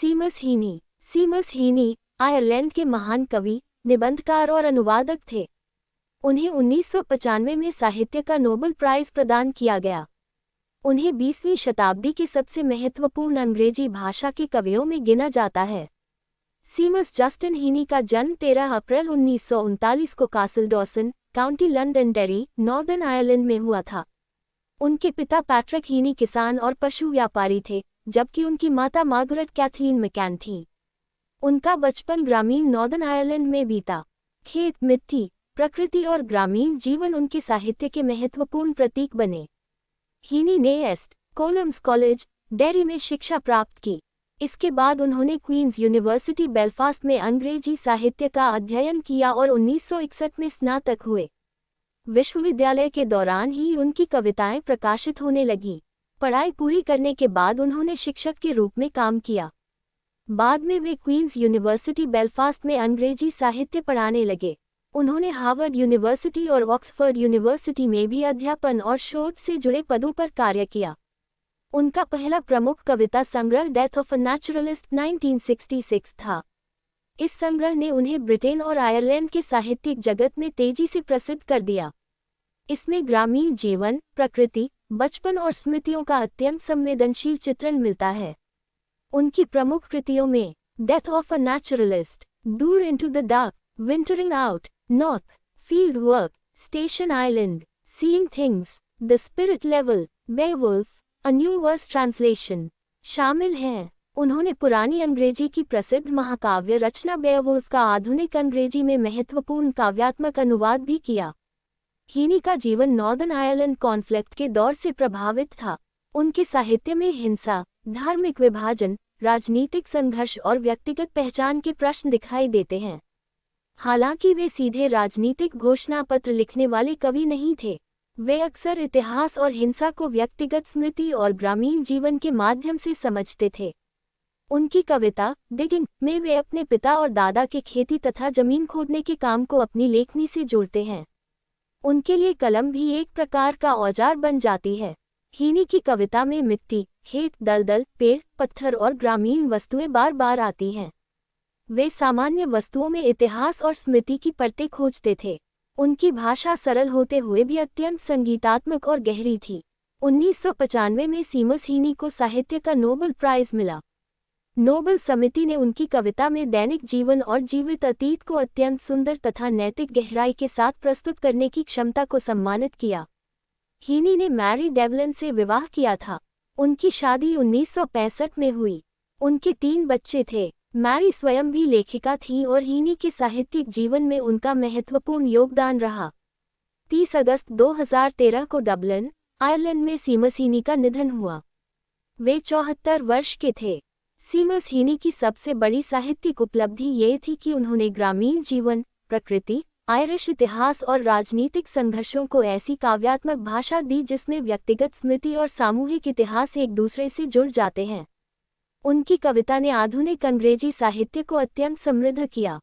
सीमस हीनी। सीमस हीनी Ireland के महान कवि, निबंधकार और अनुवादक थे। उन्हें 1995 में साहित्य का नोबेल प्राइज प्रदान किया गया। उन्हें 20वीं शताब्दी के सबसे महत्वपूर्ण अंग्रेजी भाषा के कवियों में गिना जाता है। सीमस जस्टिन हीनी का जन्म 13 अप्रैल 1939 को castle Dawson, county Londonderry, northern Ireland में हुआ था। उनके पिता पैट्रिक हीनी किसान और पशु व्यापारी थे, जबकि उनकी माता मार्गरेट कैथलीन मैकैन थीं। उनका बचपन ग्रामीण नॉर्दर्न आयरलैंड में बीता। खेत, मिट्टी, प्रकृति और ग्रामीण जीवन उनके साहित्य के महत्वपूर्ण प्रतीक बने। हीनी ने एस्ट कोलम्स कॉलेज, डेरी में शिक्षा प्राप्त की। इसके बाद उन्होंने क्वींस यूनिवर्सिटी बेलफास्ट में अंग्रेजी साहित्य का अध्ययन किया और 1961 में स्नातक हुए। विश्वविद्यालय के दौरान ही उनकी कविताएं प्रकाशित होने लगीं। पढ़ाई पूरी करने के बाद उन्होंने शिक्षक के रूप में काम किया। बाद में वे क्वींस यूनिवर्सिटी बेलफास्ट में अंग्रेजी साहित्य पढ़ाने लगे। उन्होंने हार्वर्ड यूनिवर्सिटी और ऑक्सफोर्ड यूनिवर्सिटी में भी अध्यापन और शोध से जुड़े पदों पर कार्य किया। उनका पहला प्रमुख कविता संग्रह डेथ ऑफ अ नेचुरलिस्ट 1966 था। इस संग्रह ने उन्हें ब्रिटेन और आयरलैंड के साहित्यिक जगत में तेजी से प्रसिद्ध कर दिया। इसमें ग्रामीण जीवन, प्रकृति, बचपन और स्मृतियों का अत्यंत संवेदनशील चित्रण मिलता है। उनकी प्रमुख कृतियों में death of a naturalist, door into the dark, wintering out, north, field work, station island, seeing things, the spirit level, Beowulf, a new verse translation शामिल हैं। उन्होंने पुरानी अंग्रेजी की प्रसिद्ध महाकाव्य रचना बेवुल्फ का आधुनिक अंग्रेजी में महत्वपूर्ण काव्यात्मक अनुवाद भी किया। हीनी का जीवन नॉर्दर्न आयरलैंड कॉन्फ्लिक्ट के दौर से प्रभावित था। उनके साहित्य में हिंसा, धार्मिक विभाजन, राजनीतिक संघर्ष और व्यक्तिगत पहचान के प्रश्न दिखाई देते हैं। हालांकि वे सीधे राजनीतिक घोषणापत्र लिखने वाले कवि नहीं थे। वे अक्सर इतिहास और हिंसा को व्यक्तिगत स्मृति और ग्रामीण जीवन के माध्यम से समझते थे। उनकी कविता डिगिंग में वे अपने पिता और दादा के खेती तथा जमीन खोदने के काम को अपनी लेखनी से जोड़ते हैं। उनके लिए कलम भी एक प्रकार का औजार बन जाती है। हीनी की कविता में मिट्टी, खेत, दलदल, पेड़, पत्थर और ग्रामीण वस्तुएं बार बार आती हैं। वे सामान्य वस्तुओं में इतिहास और स्मृति की परतें खोजते थे। उनकी भाषा सरल होते हुए भी अत्यंत संगीतात्मक और गहरी थी। 1995 में सीमस हीनी को साहित्य का नोबेल प्राइज मिला। नोबेल समिति ने उनकी कविता में दैनिक जीवन और जीवित अतीत को अत्यंत सुंदर तथा नैतिक गहराई के साथ प्रस्तुत करने की क्षमता को सम्मानित किया। हीनी ने मैरी डेवलिन से विवाह किया था। उनकी शादी 1965 में हुई। उनके 3 बच्चे थे। मैरी स्वयं भी लेखिका थीं और हीनी के साहित्यिक जीवन में उनका महत्वपूर्ण योगदान रहा। 30 अगस्त 2013 को डबलिन, आयरलैंड में सीमस हीनी का निधन हुआ। वे 74 वर्ष के थे। सीमस हीनी की सबसे बड़ी साहित्यिक उपलब्धि ये थी कि उन्होंने ग्रामीण जीवन, प्रकृति, आयरिश इतिहास और राजनीतिक संघर्षों को ऐसी काव्यात्मक भाषा दी जिसमें व्यक्तिगत स्मृति और सामूहिक इतिहास एक दूसरे से जुड़ जाते हैं। उनकी कविता ने आधुनिक अंग्रेजी साहित्य को अत्यंत समृद्ध किया।